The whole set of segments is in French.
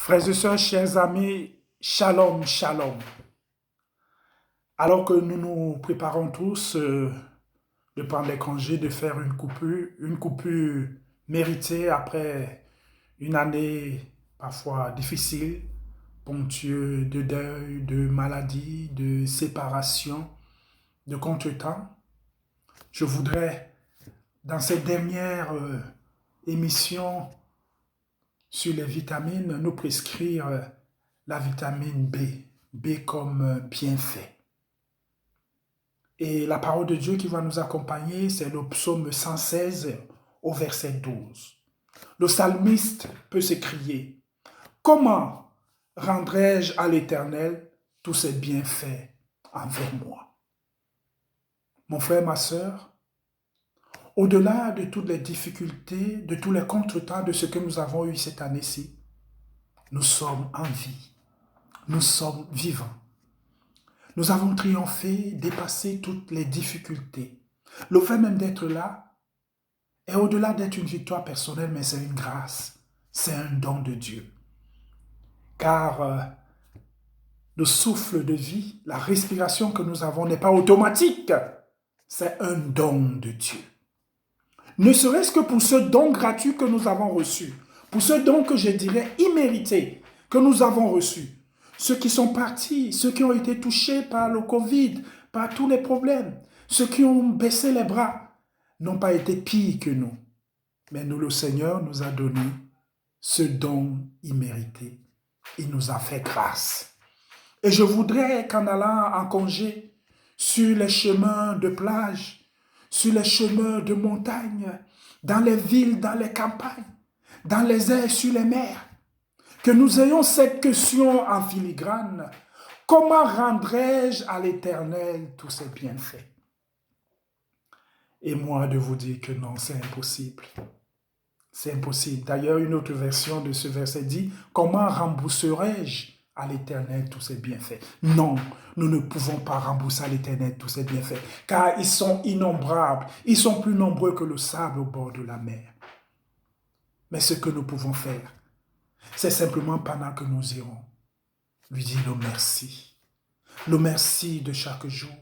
Frères et sœurs, chers amis, shalom, shalom. Alors que nous nous préparons tous de prendre les congés, de faire une coupure méritée après une année parfois difficile, ponctueuse de deuil, de maladie, de séparation, de contretemps, je voudrais, dans cette dernière émission sur les vitamines, nous prescrire la vitamine B. B comme bienfait. Et la parole de Dieu qui va nous accompagner, c'est le psaume 116 au verset 12. Le psalmiste peut s'écrier: comment rendrai-je à l'Éternel tous ses bienfaits envers moi? Mon frère, ma sœur, au-delà de toutes les difficultés, de tous les contretemps de ce que nous avons eu cette année-ci, nous sommes en vie, nous sommes vivants. Nous avons triomphé, dépassé toutes les difficultés. Le fait même d'être là est au-delà d'être une victoire personnelle, mais c'est une grâce, c'est un don de Dieu. Car le souffle de vie, la respiration que nous avons n'est pas automatique, c'est un don de Dieu. Ne serait-ce que pour ce don gratuit que nous avons reçu, pour ce don que je dirais immérité que nous avons reçu. Ceux qui sont partis, ceux qui ont été touchés par le Covid, par tous les problèmes, ceux qui ont baissé les bras, n'ont pas été pires que nous. Mais nous, le Seigneur nous a donné ce don immérité. Il nous a fait grâce. Et je voudrais qu'en allant en congé, sur les chemins de plage, sur les chemins de montagne, dans les villes, dans les campagnes, dans les airs, sur les mers, que nous ayons cette question en filigrane: comment rendrai-je à l'Éternel tous ses bienfaits? Et moi de vous dire que non, c'est impossible. C'est impossible. D'ailleurs, une autre version de ce verset dit: comment rembourserai-je à l'Éternel tous ses bienfaits? Non, nous ne pouvons pas rembourser à l'Éternel tous ses bienfaits, car ils sont innombrables. Ils sont plus nombreux que le sable au bord de la mer. Mais ce que nous pouvons faire, c'est simplement, pendant que nous irons, lui dire le merci. Le merci de chaque jour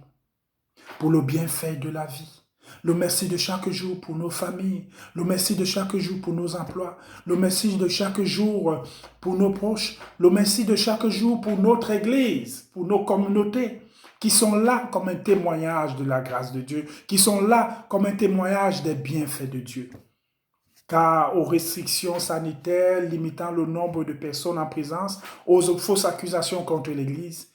pour le bienfait de la vie. Le merci de chaque jour pour nos familles. Le merci de chaque jour pour nos emplois. Le merci de chaque jour pour nos proches. Le merci de chaque jour pour notre Église, pour nos communautés, qui sont là comme un témoignage de la grâce de Dieu, qui sont là comme un témoignage des bienfaits de Dieu. Car aux restrictions sanitaires limitant le nombre de personnes en présence, aux fausses accusations contre l'Église,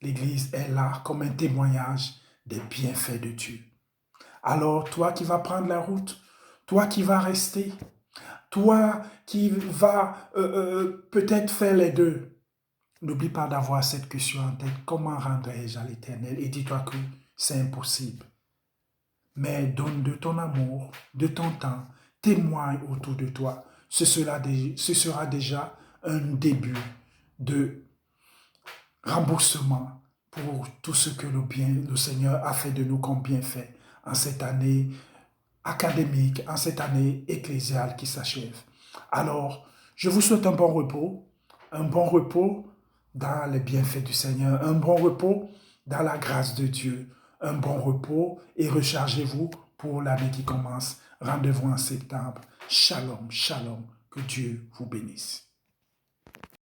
l'Église est là comme un témoignage des bienfaits de Dieu. Alors, toi qui vas prendre la route, toi qui vas rester, toi qui vas peut-être faire les deux, n'oublie pas d'avoir cette question en tête: comment rendrai-je à l'Éternel? Et dis-toi que c'est impossible. Mais donne de ton amour, de ton temps, témoigne autour de toi. Ce sera déjà un début de remboursement pour tout ce que le Seigneur a fait de nous comme bienfait en cette année académique, en cette année ecclésiale qui s'achève. Alors, je vous souhaite un bon repos dans les bienfaits du Seigneur, un bon repos dans la grâce de Dieu, un bon repos, et rechargez-vous pour l'année qui commence. Rendez-vous en septembre. Shalom, shalom, que Dieu vous bénisse.